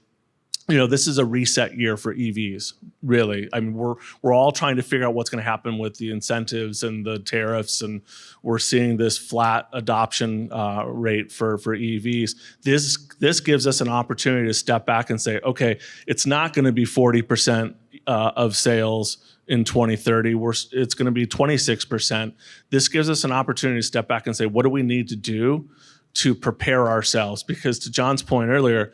[SPEAKER 4] this is a reset year for EVs, really. I mean, we're all trying to figure out what's going to happen with the incentives and the tariffs, and we're seeing this flat adoption rate for EVs. This gives us an opportunity to step back and say, okay, it's not going to be 40% of sales in 2030. It's going to be 26%. This gives us an opportunity to step back and say, what do we need to do to prepare ourselves? Because to John's point earlier,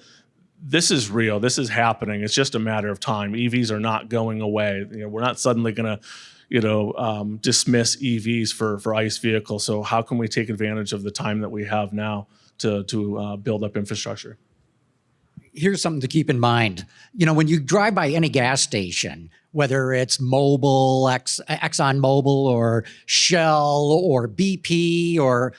[SPEAKER 4] this is real. This is happening. It's just a matter of time. EVs are not going away. We're not suddenly going to, dismiss EVs for ICE vehicles. So how can we take advantage of the time that we have now to build up infrastructure?
[SPEAKER 5] Here's something to keep in mind. When you drive by any gas station, whether it's Mobil, ExxonMobil, or Shell, or BP, or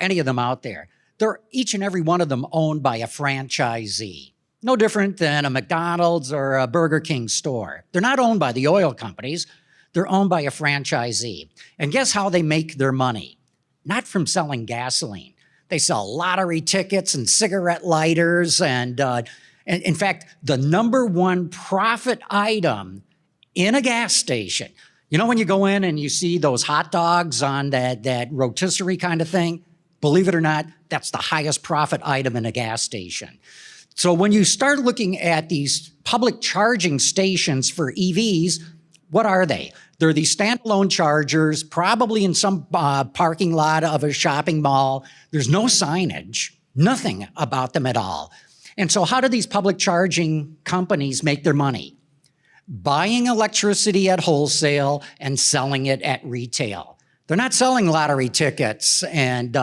[SPEAKER 5] any of them out there, they're each and every one of them owned by a franchisee. No different than a McDonald's or a Burger King store. They're not owned by the oil companies. They're owned by a franchisee. And guess how they make their money? Not from selling gasoline. They sell lottery tickets and cigarette lighters. And in fact, the number one profit item in a gas station, when you go in and you see those hot dogs on that rotisserie kind of thing, believe it or not, that's the highest profit item in a gas station. So when you start looking at these public charging stations for EVs, what are they? They're these standalone chargers, probably in some parking lot of a shopping mall. There's no signage, nothing about them at all. And so how do these public charging companies make their money? Buying electricity at wholesale and selling it at retail. They're not selling lottery tickets and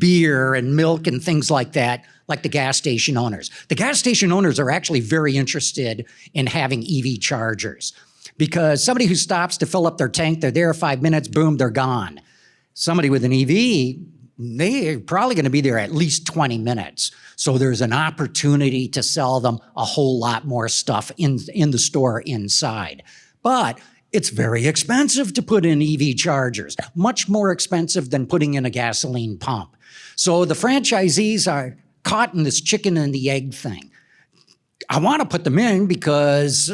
[SPEAKER 5] beer and milk and things like that, like the gas station owners. The gas station owners are actually very interested in having EV chargers because somebody who stops to fill up their tank, they're there 5 minutes, boom, they're gone. Somebody with an EV, they're probably going to be there at least 20 minutes. So there's an opportunity to sell them a whole lot more stuff in the store inside. But it's very expensive to put in EV chargers, much more expensive than putting in a gasoline pump. So the franchisees are caught in this chicken and the egg thing. I want to put them in because,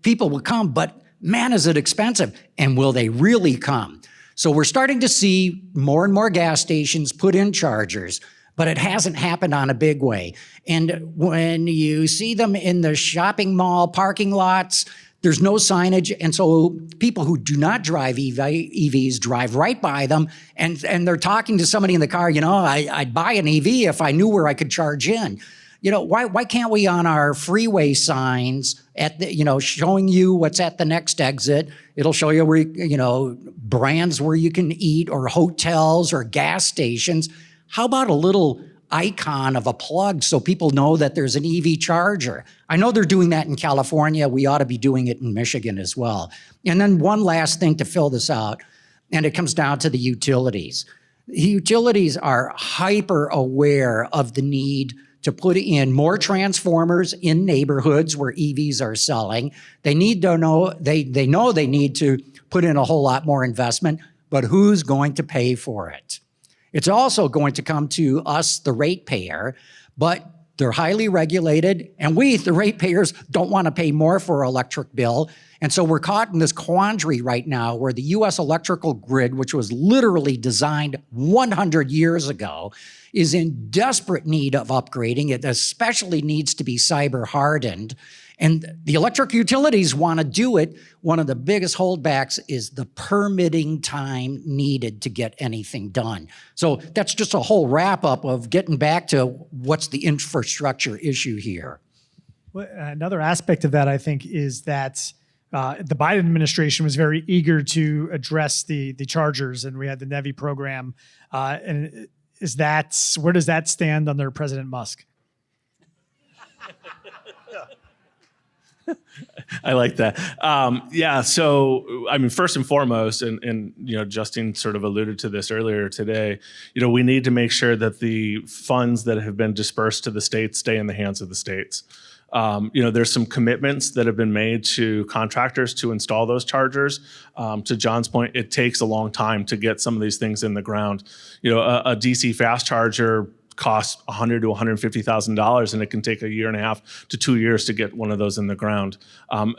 [SPEAKER 5] people will come, but man, is it expensive. And will they really come? So we're starting to see more and more gas stations put in chargers, but it hasn't happened on a big way. And when you see them in the shopping mall parking lots, there's no signage, and so people who do not drive EVs drive right by them, and they're talking to somebody in the car, I'd buy an EV if I knew where I could charge in. Why can't we on our freeway signs showing you what's at the next exit? It'll show you where, brands where you can eat or hotels or gas stations. How about a little icon of a plug so people know that there's an EV charger? I know they're doing that in California. We ought to be doing it in Michigan as well. And then one last thing to fill this out, and it comes down to the utilities. The utilities are hyper aware of the need to put in more transformers in neighborhoods where EVs are selling. They need to know, they know they need to put in a whole lot more investment, but who's going to pay for it? It's also going to come to us, the ratepayer, but they're highly regulated, and we, the ratepayers, don't want to pay more for our electric bill. And so we're caught in this quandary right now where the U.S. electrical grid, which was literally designed 100 years ago, is in desperate need of upgrading. It especially needs to be cyber hardened. And the electric utilities want to do it. One of the biggest holdbacks is the permitting time needed to get anything done. So that's just a whole wrap up of getting back to what's the infrastructure issue here.
[SPEAKER 2] Well, another aspect of that, I think, is that the Biden administration was very eager to address the chargers, and we had the NEVI program. And where does that stand under President Musk?
[SPEAKER 4] I like that. Yeah. So, I mean, first and foremost, and Justine sort of alluded to this earlier today. We need to make sure that the funds that have been dispersed to the states stay in the hands of the states. There's some commitments that have been made to contractors to install those chargers. To John's point, it takes a long time to get some of these things in the ground. A DC fast charger costs $100,000 to $150,000, and it can take 1.5 to 2 years to get one of those in the ground.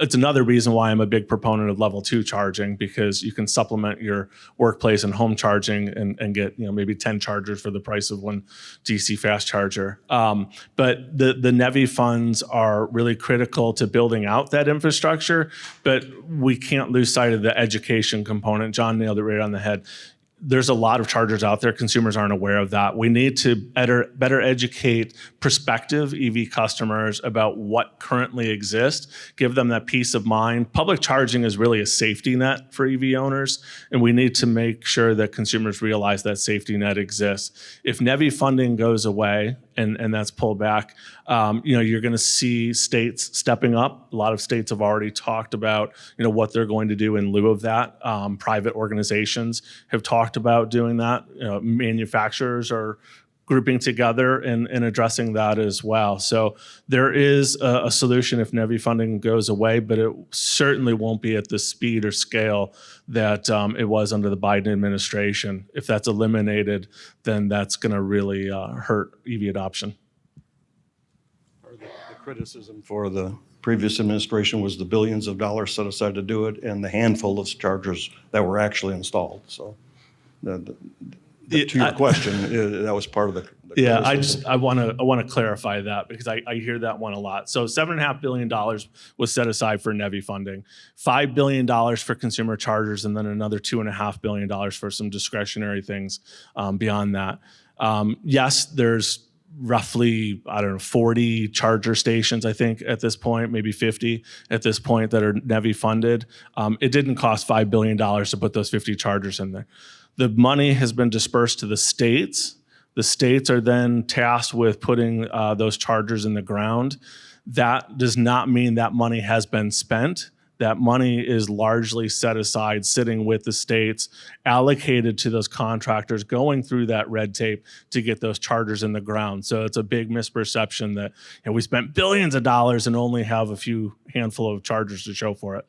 [SPEAKER 4] It's another reason why I'm a big proponent of level 2 charging, because you can supplement your workplace and home charging and get maybe 10 chargers for the price of one DC fast charger. But the NEVI funds are really critical to building out that infrastructure, but we can't lose sight of the education component. John nailed it right on the head. There's a lot of chargers out there. Consumers aren't aware of that. We need to better educate prospective EV customers about what currently exists, give them that peace of mind. Public charging is really a safety net for EV owners, and we need to make sure that consumers realize that safety net exists. If NEVI funding goes away and that's pulled back, you're going to see states stepping up. A lot of states have already talked about what they're going to do in lieu of that. Private organizations have talked about doing that. Manufacturers are grouping together and addressing that as well. So there is a solution if NEVI funding goes away, but it certainly won't be at the speed or scale that it was under the Biden administration. If that's eliminated, then that's going to really hurt EV adoption.
[SPEAKER 3] The criticism for the previous administration was the billions of dollars set aside to do it and the handful of chargers that were actually installed. So to your question, that was part of the
[SPEAKER 4] yeah, I want to clarify that, because I hear that one a lot. So $7.5 billion was set aside for NEVI funding, $5 billion for consumer chargers, and then another $2.5 billion for some discretionary things beyond that. Yes, there's roughly, 40 charger stations, I think, at this point, maybe 50 at this point, that are NEVI funded. It didn't cost $5 billion to put those 50 chargers in there. The money has been dispersed to the states. The states are then tasked with putting those chargers in the ground. That does not mean that money has been spent. That money is largely set aside, sitting with the states, allocated to those contractors, going through that red tape to get those chargers in the ground. So it's a big misperception that we spent billions of dollars and only have a few handful of chargers to show for it.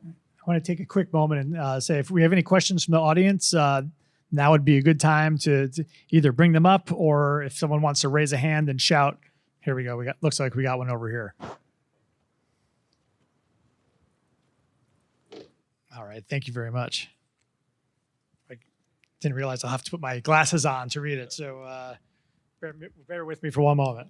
[SPEAKER 2] I want to take a quick moment and say, if we have any questions from the audience, now would be a good time to either bring them up, or if someone wants to raise a hand and shout. Here we go. Looks like we got one over here. All right. Thank you very much. I didn't realize I'll have to put my glasses on to read it. So bear with me for one moment.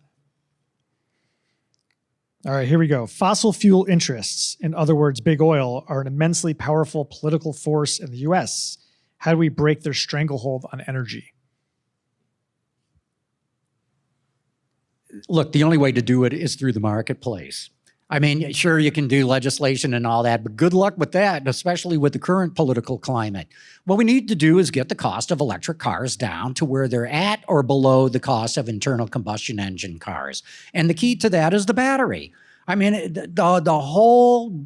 [SPEAKER 2] All right, here we go. Fossil fuel interests, in other words, big oil, are an immensely powerful political force in the U.S. How do we break their stranglehold on energy?
[SPEAKER 5] Look, the only way to do it is through the marketplace. I mean, sure, you can do legislation and all that, but good luck with that, especially with the current political climate. What we need to do is get the cost of electric cars down to where they're at or below the cost of internal combustion engine cars. And the key to that is the battery. I mean, the whole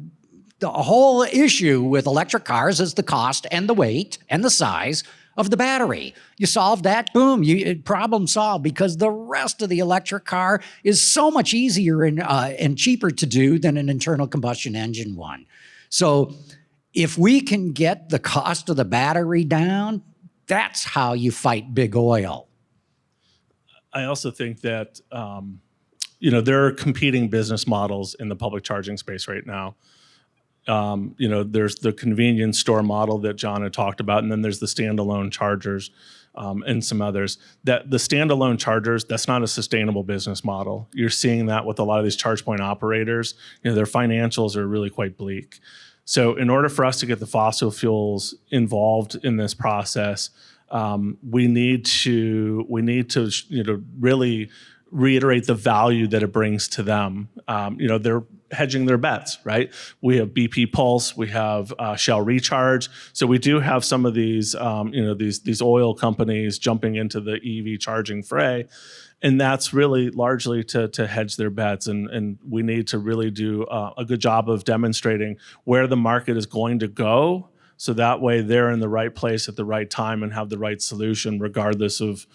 [SPEAKER 5] issue with electric cars is the cost and the weight and the size of the battery. You solve that, boom, problem solved, because the rest of the electric car is so much easier and cheaper to do than an internal combustion engine one. So if we can get the cost of the battery down, that's how you fight big oil.
[SPEAKER 4] I also think that there are competing business models in the public charging space right now. There's the convenience store model that John had talked about, and then there's the standalone chargers and some others. That the standalone chargers, that's not a sustainable business model. You're seeing that with a lot of these charge point operators. Their financials are really quite bleak. So in order for us to get the fossil fuels involved in this process, we need to really reiterate the value that it brings to them. hedging their bets, right? We have BP Pulse, we have Shell Recharge. So we do have some of these, these oil companies jumping into the EV charging fray. And that's really largely to hedge their bets. And we need to really do a good job of demonstrating where the market is going to go. So that way they're in the right place at the right time and have the right solution regardless of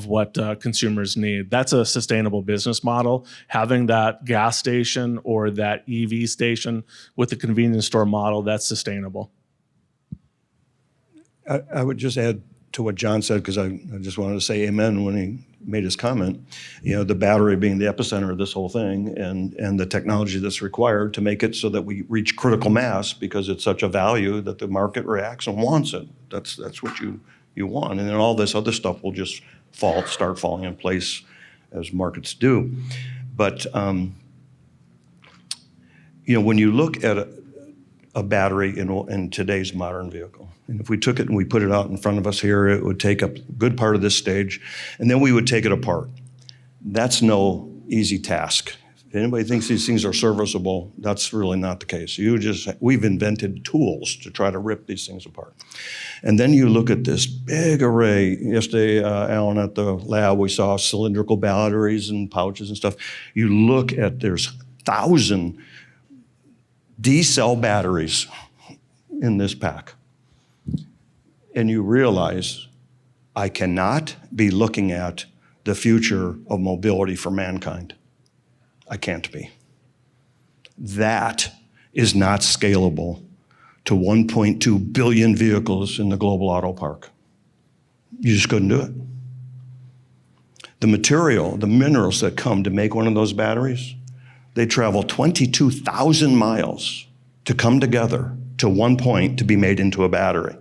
[SPEAKER 4] what consumers need. That's a sustainable business model. Having that gas station or that EV station with the convenience store model, that's sustainable.
[SPEAKER 3] I would just add to what John said, because I just wanted to say amen when he made his comment. The battery being the epicenter of this whole thing, and the technology that's required to make it so that we reach critical mass, because it's such a value that the market reacts and wants it. That's what you want, and then all this other stuff will just start falling in place as markets do. But when you look at a battery in today's modern vehicle, and if we took it and we put it out in front of us here, it would take up a good part of this stage, and then we would take it apart. That's no easy task. If anybody thinks these things are serviceable, that's really not the case. We've invented tools to try to rip these things apart. And then you look at this big array. Yesterday, Alan, at the lab, we saw cylindrical batteries and pouches and stuff. You look at, there's 1,000 D-cell batteries in this pack. And you realize I cannot be looking at the future of mobility for mankind. I can't be. That is not scalable to 1.2 billion vehicles in the global auto park. You just couldn't do it. The material, the minerals that come to make one of those batteries, they travel 22,000 miles to come together to one point to be made into a battery.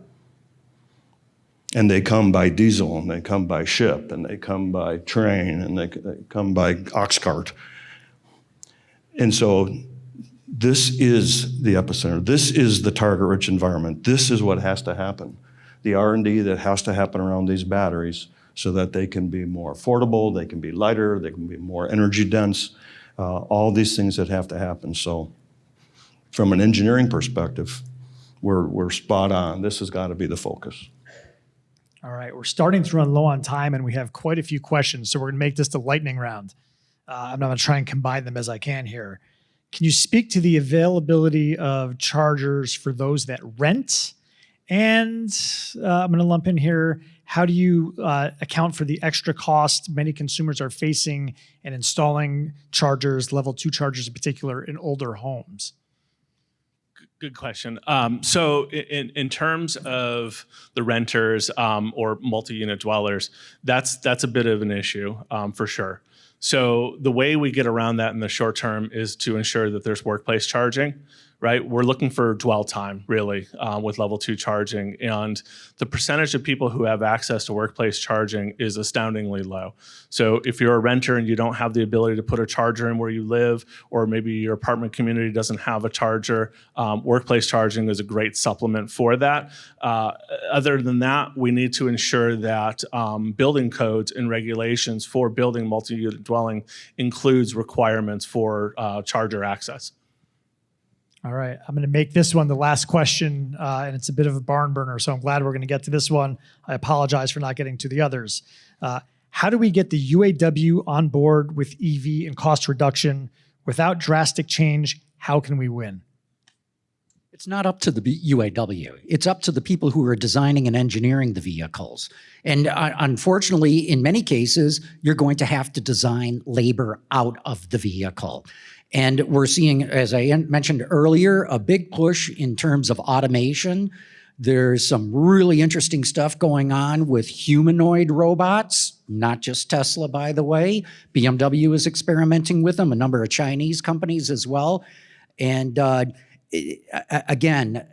[SPEAKER 3] And they come by diesel, and they come by ship, and they come by train, and they come by ox cart. And so this is the epicenter. This is the target-rich environment. This is what has to happen. The R&D that has to happen around these batteries so that they can be more affordable, they can be lighter, they can be more energy dense, all these things that have to happen. So from an engineering perspective, we're spot on. This has got to be the focus.
[SPEAKER 2] All right, we're starting to run low on time, and we have quite a few questions, so we're going to make this the lightning round. I'm going to try and combine them as I can here. Can you speak to the availability of chargers for those that rent? And I'm going to lump in here, how do you account for the extra cost many consumers are facing in installing chargers, level 2 chargers in particular, in older homes?
[SPEAKER 4] Good question. So in terms of the renters or multi-unit dwellers, that's a bit of an issue for sure. So the way we get around that in the short term is to ensure that there's workplace charging, right? We're looking for dwell time, really, with level 2 charging. And the percentage of people who have access to workplace charging is astoundingly low. So if you're a renter and you don't have the ability to put a charger in where you live, or maybe your apartment community doesn't have a charger, workplace charging is a great supplement for that. Other than that, we need to ensure that building codes and regulations for building multi-unit dwelling includes requirements for charger access.
[SPEAKER 2] All right, I'm going to make this one the last question, and it's a bit of a barn burner, so I'm glad we're going to get to this one. I apologize for not getting to the others. How do we get the UAW on board with EV and cost reduction without drastic change? How can we win?
[SPEAKER 5] It's not up to the UAW. It's up to the people who are designing and engineering the vehicles. And unfortunately, in many cases, you're going to have to design labor out of the vehicle. And we're seeing, as I mentioned earlier, a big push in terms of automation. There's some really interesting stuff going on with humanoid robots, not just Tesla, by the way. BMW is experimenting with them, a number of Chinese companies as well. And again,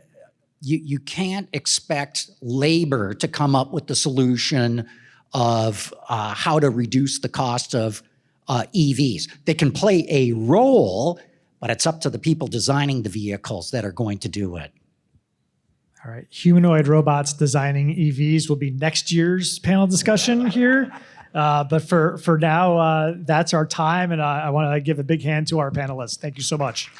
[SPEAKER 5] you can't expect labor to come up with the solution of how to reduce the cost of EVs. They can play a role, but it's up to the people designing the vehicles that are going to do it.
[SPEAKER 2] All right, humanoid robots designing EVs will be next year's panel discussion here. But for now, that's our time, and I want to give a big hand to our panelists. Thank you so much.